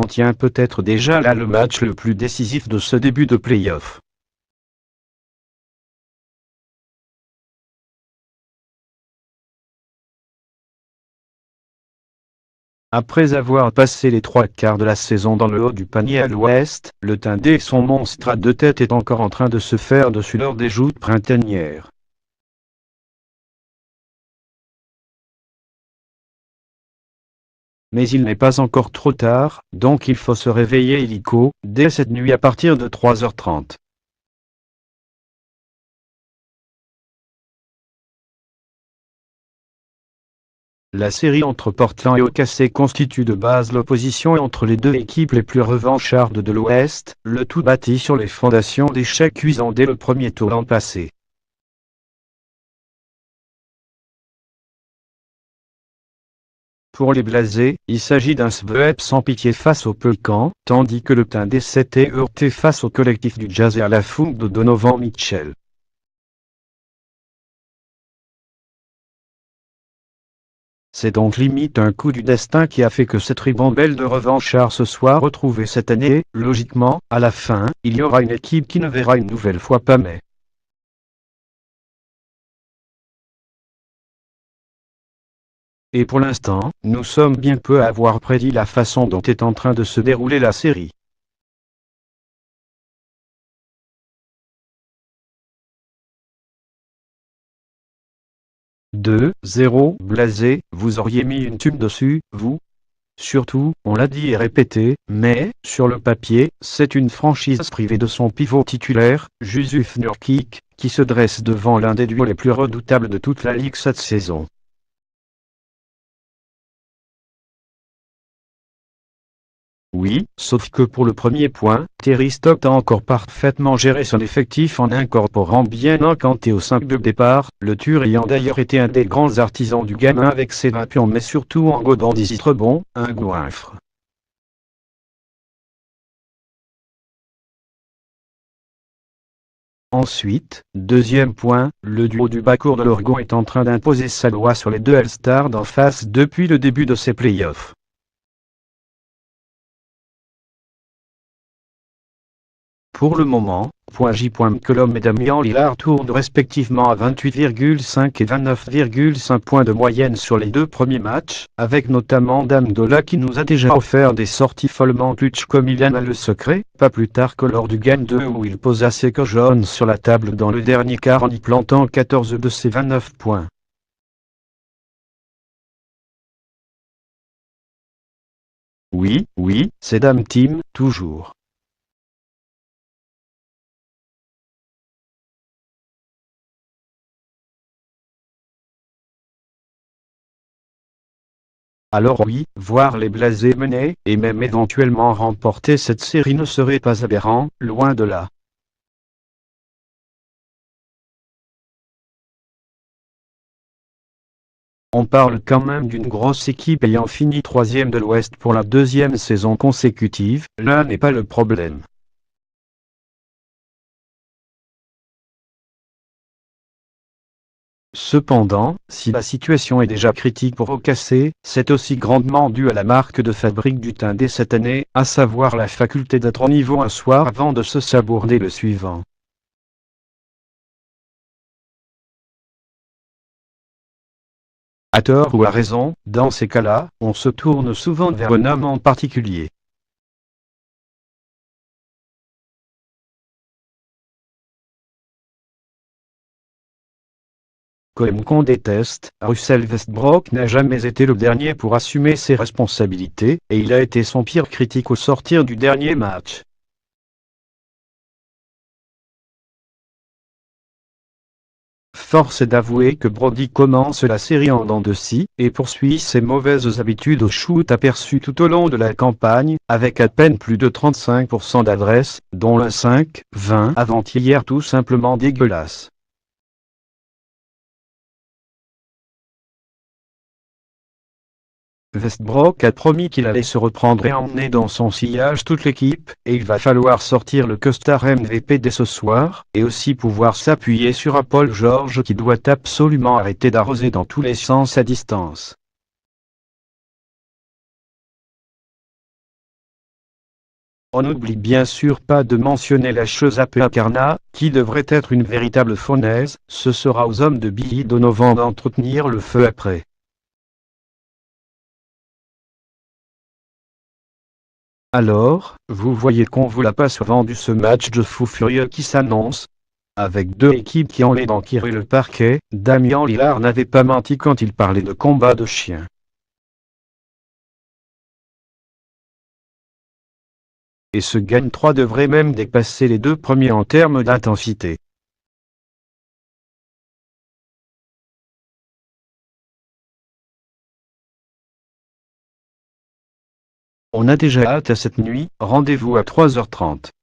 tient peut-être déjà là le match le plus décisif de ce début de play-off. Après avoir passé les 3/4 de la saison dans le haut du panier à l'ouest, le Thunder et son monstre à 2 têtes est encore en train de se faire dessus lors des joutes printanières. Mais il n'est pas encore trop tard, donc il faut se réveiller illico, dès cette nuit à partir de 3h30. La série entre Portland et OKC constitue de base l'opposition entre les deux équipes les plus revanchardes de l'Ouest, le tout bâti sur les fondations d'échecs cuisants dès le premier tour l'an passé. Pour les blasés, il s'agit d'un sweep sans pitié face aux Pelicans, tandis que le Thunder s'était heurté face au collectif du Jazz et à la fougue de Donovan Mitchell. C'est donc limite un coup du destin qui a fait que cette ribambelle de revanchards se soit retrouvée cette année. Logiquement, à la fin, il y aura une équipe qui ne verra une nouvelle fois pas mais. Et pour l'instant, nous sommes bien peu à avoir prédit la façon dont est en train de se dérouler la série. « 2-0 blasé, vous auriez mis une tume dessus, vous ? Surtout, on l'a dit et répété, mais, sur le papier, c'est une franchise privée de son pivot titulaire, Jusuf Nurkic, qui se dresse devant l'un des duos les plus redoutables de toute la ligue cette saison. Oui, sauf que pour le premier point, Terry Stotts a encore parfaitement géré son effectif en incorporant bien un Kanté au 5 de départ, le Tur ayant d'ailleurs été un des grands artisans du gamin avec ses 20 pions mais surtout en godant 18 rebonds, un goinfre. Ensuite, deuxième point, le duo du bas-court de l'Oregon est en train d'imposer sa loi sur les deux All-Stars d'en face depuis le début de ses playoffs. Pour le moment, J. McCollum et Damian Lillard tournent respectivement à 28,5 et 29,5 points de moyenne sur les deux premiers matchs, avec notamment Dame Dolla qui nous a déjà offert des sorties follement clutch comme il en a le secret, pas plus tard que lors du Game 2 où il posa ses cojones sur la table dans le dernier quart en y plantant 14 de ses 29 points. Oui, c'est Dame Team, toujours. Alors oui, voir les blasés mener, et même éventuellement remporter cette série ne serait pas aberrant, loin de là. On parle quand même d'une grosse équipe ayant fini troisième de l'Ouest pour la deuxième saison consécutive, là n'est pas le problème. Cependant, si la situation est déjà critique pour OKC, c'est aussi grandement dû à la marque de fabrique du Thunder cette année, à savoir la faculté d'être au niveau un soir avant de se sabourner le suivant. À tort ou à raison, dans ces cas-là, on se tourne souvent vers un homme en particulier. Comme qu'on déteste, Russell Westbrook n'a jamais été le dernier pour assumer ses responsabilités, et il a été son pire critique au sortir du dernier match. Force est d'avouer que Brody commence la série en dents de scie, et poursuit ses mauvaises habitudes au shoot aperçues tout au long de la campagne, avec à peine plus de 35% d'adresse, dont un 5-20 avant-hier tout simplement dégueulasse. Westbrook a promis qu'il allait se reprendre et emmener dans son sillage toute l'équipe, et il va falloir sortir le costard MVP dès ce soir, et aussi pouvoir s'appuyer sur un Paul George qui doit absolument arrêter d'arroser dans tous les sens à distance. On n'oublie bien sûr pas de mentionner la Chesapeake Carna, qui devrait être une véritable fournaise. Ce sera aux hommes de Billy Donovan d'entretenir le feu après. Alors, vous voyez qu'on vous l'a pas vendu ce match de fou furieux qui s'annonce. Avec deux équipes qui ont les dents qui ruent le parquet, Damian Lillard n'avait pas menti quand il parlait de combat de chiens. Et ce Game 3 devrait même dépasser les deux premiers en termes d'intensité. On a déjà hâte à cette nuit, rendez-vous à 3h30.